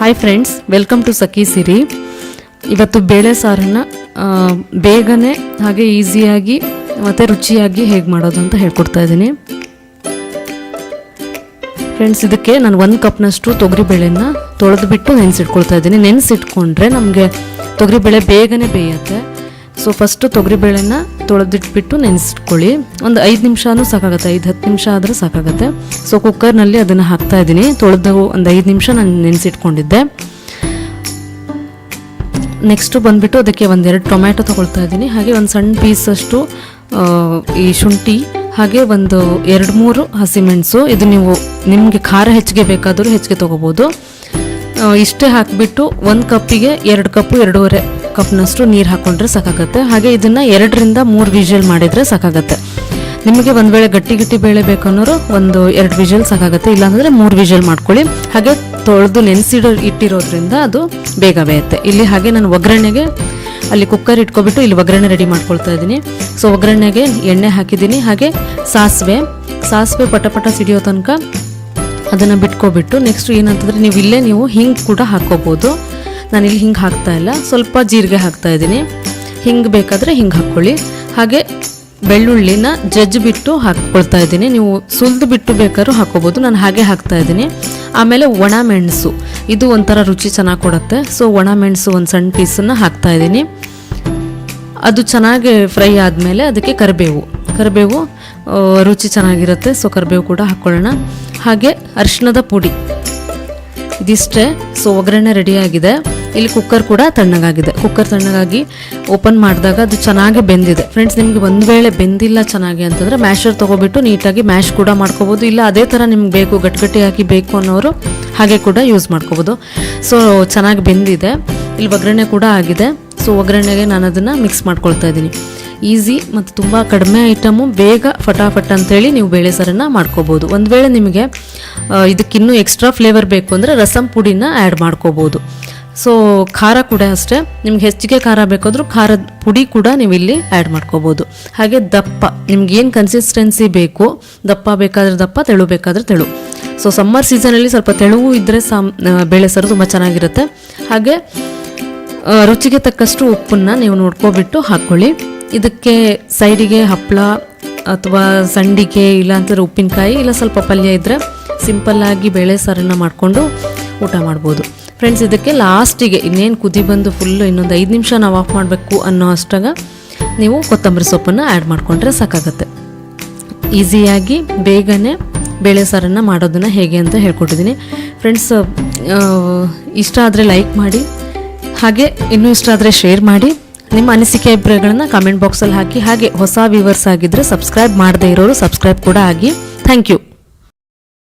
Hi friends, welcome to ಸಖಿ ಸಿರಿ. ಇವತ್ತು ಬೇಳೆ ಸಾರನ್ನು ಬೇಗನೆ ಹಾಗೆ ಈಸಿಯಾಗಿ ಮತ್ತು ರುಚಿಯಾಗಿ ಹೇಗೆ ಮಾಡೋದು ಅಂತ ಹೇಳ್ಕೊಡ್ತಾ ಇದ್ದೀನಿ. ಫ್ರೆಂಡ್ಸ್, ಇದಕ್ಕೆ ನಾನು 1 ಕಪ್ನಷ್ಟು ತೊಗರಿಬೇಳೆನ ತೊಳೆದುಬಿಟ್ಟು ನೆನೆಸಿಟ್ಕೊಳ್ತಾ ಇದ್ದೀನಿ. ನೆನೆಸಿಟ್ಕೊಂಡ್ರೆ ನಮಗೆ ತೊಗರಿಬೇಳೆ ಬೇಗನೆ ಬೇಯುತ್ತೆ. ಸೊ ಫಸ್ಟು ತೊಗರಿಬೇಳೆನ ತೊಳೆದಿಟ್ಬಿಟ್ಟು ನೆನೆಸಿಟ್ಕೊಳ್ಳಿ. ಒಂದು 5 ನಿಮಿಷನೂ ಸಾಕಾಗುತ್ತೆ, 5-10 ನಿಮಿಷ ಆದರೆ ಸಾಕಾಗುತ್ತೆ. ಸೊ ಕುಕ್ಕರ್ನಲ್ಲಿ ಅದನ್ನು ಹಾಕ್ತಾ ಇದ್ದೀನಿ. ತೊಳೆದು ಒಂದು 5 ನಿಮಿಷ ನಾನು ನೆನೆಸಿಟ್ಕೊಂಡಿದ್ದೆ. ನೆಕ್ಸ್ಟು ಬಂದುಬಿಟ್ಟು ಅದಕ್ಕೆ 1-2 ಟೊಮ್ಯಾಟೊ ತೊಗೊಳ್ತಾ ಇದ್ದೀನಿ. ಹಾಗೆ ಒಂದು ಸಣ್ಣ ಪೀಸಷ್ಟು ಈ ಶುಂಠಿ, ಹಾಗೆ ಒಂದು 2-3 ಹಸಿಮೆಣಸು. ಇದು ನೀವು ನಿಮಗೆ ಖಾರ ಹೆಚ್ಚಿಗೆ ಬೇಕಾದರೂ ಹೆಚ್ಚಿಗೆ ತೊಗೋಬೋದು. ಇಷ್ಟೇ ಹಾಕಿಬಿಟ್ಟು 1 ಕಪ್ಪಿಗೆ 2 ಕಪ್ಪು 2.5 ಕಪ್ನಷ್ಟು ನೀರು ಹಾಕ್ಕೊಂಡ್ರೆ ಸಾಕಾಗುತ್ತೆ. ಹಾಗೆ ಇದನ್ನು 2-3 ವಿಷಲ್ ಮಾಡಿದರೆ ಸಾಕಾಗುತ್ತೆ. ನಿಮಗೆ ಒಂದು ವೇಳೆ ಗಟ್ಟಿ ಬೇಳೆ ಬೇಕನ್ನೋರು 1-2 ವಿಷಲ್ ಸಾಕಾಗುತ್ತೆ, ಇಲ್ಲಾಂದರೆ 3 ವಿಷಲ್ ಮಾಡ್ಕೊಳ್ಳಿ. ಹಾಗೆ ತೊಳೆದು ಇಟ್ಟಿರೋದ್ರಿಂದ ಅದು ಬೇಗ ಬೇಯುತ್ತೆ. ಇಲ್ಲಿ ಹಾಗೆ ನಾನು ಒಗ್ಗರಣೆಗೆ ಅಲ್ಲಿ ಕುಕ್ಕರ್ ಇಟ್ಕೊಬಿಟ್ಟು ಇಲ್ಲಿ ಒಗ್ಗರಣೆ ರೆಡಿ ಮಾಡ್ಕೊಳ್ತಾ ಇದ್ದೀನಿ. ಸೊ ಒಗ್ಗರಣೆಗೆ ಎಣ್ಣೆ ಹಾಕಿದ್ದೀನಿ. ಹಾಗೆ ಸಾಸಿವೆ ಪಟ ಸಿಡಿಯೋ ತನಕ ಅದನ್ನು ಬಿಟ್ಕೊಬಿಟ್ಟು ನೆಕ್ಸ್ಟ್ ಏನಂತಂದರೆ ನೀವು ಹಿಂಗೆ ಕೂಡ ಹಾಕ್ಕೋಬೋದು. ನಾನಿಲ್ಲಿ ಹಿಂಗೆ ಹಾಕ್ತಾ ಇಲ್ಲ, ಸ್ವಲ್ಪ ಜೀರಿಗೆ ಹಾಕ್ತಾ ಇದ್ದೀನಿ. ಹಿಂಗೆ ಬೇಕಾದರೆ ಹಿಂಗೆ ಹಾಕ್ಕೊಳ್ಳಿ. ಹಾಗೆ ಬೆಳ್ಳುಳ್ಳಿನ ಜಜ್ಜಿಬಿಟ್ಟು ಹಾಕ್ಕೊಳ್ತಾ ಇದ್ದೀನಿ. ನೀವು ಸುಲಿದು ಬಿಟ್ಟು ಬೇಕಾದ್ರೂ ಹಾಕ್ಕೋಬೋದು, ನಾನು ಹಾಗೆ ಹಾಕ್ತಾ ಇದ್ದೀನಿ. ಆಮೇಲೆ ಒಣ ಮೆಣಸು, ಇದು ಒಂಥರ ರುಚಿ ಚೆನ್ನಾಗಿ ಕೊಡುತ್ತೆ. ಸೊ ಒಣ ಮೆಣಸು ಒಂದು ಸಣ್ಣ ಪೀಸನ್ನು ಹಾಕ್ತಾ ಇದ್ದೀನಿ. ಅದು ಚೆನ್ನಾಗಿ ಫ್ರೈ ಆದಮೇಲೆ ಅದಕ್ಕೆ ಕರಿಬೇವು ರುಚಿ ಚೆನ್ನಾಗಿರುತ್ತೆ. ಸೊ ಕರಿಬೇವು ಕೂಡ ಹಾಕ್ಕೊಳ್ಳೋಣ. ಹಾಗೆ ಅರಿಶಿಣದ ಪುಡಿ, ಇದಿಷ್ಟೇ. ಸೊ ಒಗ್ಗರಣೆ ರೆಡಿಯಾಗಿದೆ. ಇಲ್ಲಿ ಕುಕ್ಕರ್ ಕೂಡ ತಣ್ಣಗಾಗಿದೆ. ಕುಕ್ಕರ್ ತಣ್ಣಗಾಗಿ ಓಪನ್ ಮಾಡಿದಾಗ ಅದು ಚೆನ್ನಾಗಿ ಬೆಂದಿದೆ. ಫ್ರೆಂಡ್ಸ್, ನಿಮಗೆ ಒಂದು ವೇಳೆ ಬೆಂದಿಲ್ಲ ಚೆನ್ನಾಗಿ ಅಂತಂದರೆ ಮ್ಯಾಶರ್ ತೊಗೊಬಿಟ್ಟು ನೀಟಾಗಿ ಮ್ಯಾಶ್ ಕೂಡ ಮಾಡ್ಕೋಬೋದು. ಇಲ್ಲ ಅದೇ ಥರ ನಿಮ್ಗೆ ಬೇಕು ಗಟ್ಟಿಯಾಗಿ ಬೇಕು ಅನ್ನೋರು ಹಾಗೆ ಕೂಡ ಯೂಸ್ ಮಾಡ್ಕೋಬೋದು. ಸೊ ಚೆನ್ನಾಗಿ ಬೆಂದಿದೆ. ಇಲ್ಲಿ ಒಗ್ಗರಣೆ ಕೂಡ ಆಗಿದೆ. ಸೊ ಒಗ್ಗರಣೆಗೆ ನಾನು ಅದನ್ನು ಮಿಕ್ಸ್ ಮಾಡ್ಕೊಳ್ತಾ ಇದ್ದೀನಿ. ಈಸಿ ಮತ್ತು ತುಂಬ ಕಡಿಮೆ ಐಟಮು, ಬೇಗ ಫಟಾಫಟ್ ಅಂತೇಳಿ ನೀವು ಬೇಳೆ ಸಾರನ್ನು ಮಾಡ್ಕೋಬೋದು. ಒಂದು ವೇಳೆ ನಿಮಗೆ ಇದಕ್ಕಿನ್ನೂ ಎಕ್ಸ್ಟ್ರಾ ಫ್ಲೇವರ್ ಬೇಕು ಅಂದರೆ ರಸಮ್ ಪುಡಿನ ಆ್ಯಡ್ ಮಾಡ್ಕೋಬೋದು. ಸೊ ಖಾರ ಕೂಡ ಅಷ್ಟೇ, ನಿಮ್ಗೆ ಹೆಚ್ಚಿಗೆ ಖಾರ ಬೇಕಾದರೂ ಖಾರದ ಪುಡಿ ಕೂಡ ನೀವು ಇಲ್ಲಿ ಆ್ಯಡ್ ಮಾಡ್ಕೋಬೋದು. ಹಾಗೆ ದಪ್ಪ, ನಿಮ್ಗೆ ಏನು ಕನ್ಸಿಸ್ಟೆನ್ಸಿ ಬೇಕು, ದಪ್ಪ ಬೇಕಾದರೆ ದಪ್ಪ, ತೆಳು ಬೇಕಾದರೆ ತೆಳು. ಸೊ ಸಮ್ಮರ್ ಸೀಸನಲ್ಲಿ ಸ್ವಲ್ಪ ತೆಳುವು ಇದ್ದರೆ ಬೇಳೆ ಸಾರು ತುಂಬ ಚೆನ್ನಾಗಿರುತ್ತೆ. ಹಾಗೆ ರುಚಿಗೆ ತಕ್ಕಷ್ಟು ಉಪ್ಪನ್ನು ನೀವು ನೋಡ್ಕೊಬಿಟ್ಟು ಹಾಕ್ಕೊಳ್ಳಿ. ಇದಕ್ಕೆ ಸೈಡಿಗೆ ಹಪ್ಪಳ ಅಥವಾ ಸಂಡಿಗೆ, ಇಲ್ಲ ಅಂತಂದರೆ ಉಪ್ಪಿನಕಾಯಿ, ಇಲ್ಲ ಸ್ವಲ್ಪ ಪಲ್ಯ ಇದ್ದರೆ ಸಿಂಪಲ್ಲಾಗಿ ಬೇಳೆ ಸಾರನ್ನು ಮಾಡಿಕೊಂಡು ಊಟ ಮಾಡ್ಬೋದು. ಫ್ರೆಂಡ್ಸ್, ಇದಕ್ಕೆ ಲಾಸ್ಟಿಗೆ ಇನ್ನೇನು ಕುದಿ ಬಂದು ಫುಲ್ಲು ಇನ್ನೊಂದು 5 ನಿಮಿಷ ನಾವು ಆಫ್ ಮಾಡಬೇಕು ಅನ್ನೋ ಅಷ್ಟಾಗ ನೀವು ಕೊತ್ತಂಬರಿ ಸೊಪ್ಪನ್ನು ಆ್ಯಡ್ ಮಾಡಿಕೊಂಡ್ರೆ ಸಾಕಾಗುತ್ತೆ. ಈಸಿಯಾಗಿ ಬೇಗನೆ ಬೇಳೆ ಸಾರನ್ನು ಮಾಡೋದನ್ನು ಹೇಗೆ ಅಂತ ಹೇಳ್ಕೊಟ್ಟಿದ್ದೀನಿ. ಫ್ರೆಂಡ್ಸ್, ಇಷ್ಟ ಆದರೆ ಲೈಕ್ ಮಾಡಿ, ಹಾಗೆ ಇನ್ನೂ ಇಷ್ಟ ಆದರೆ ಶೇರ್ ಮಾಡಿ. ನಿಮ್ಮ ಅನಿಸಿಕೆ ಅಭಿಪ್ರಾಯಗಳನ್ನು ಕಾಮೆಂಟ್ ಬಾಕ್ಸಲ್ಲಿ ಹಾಕಿ. ಹಾಗೆ ಹೊಸ ವ್ಯೂವರ್ಸ್ ಆಗಿದ್ದರೆ ಸಬ್ಸ್ಕ್ರೈಬ್ ಮಾಡದೇ ಇರೋರು ಸಬ್ಸ್ಕ್ರೈಬ್ ಕೂಡ ಆಗಿ. Thank you.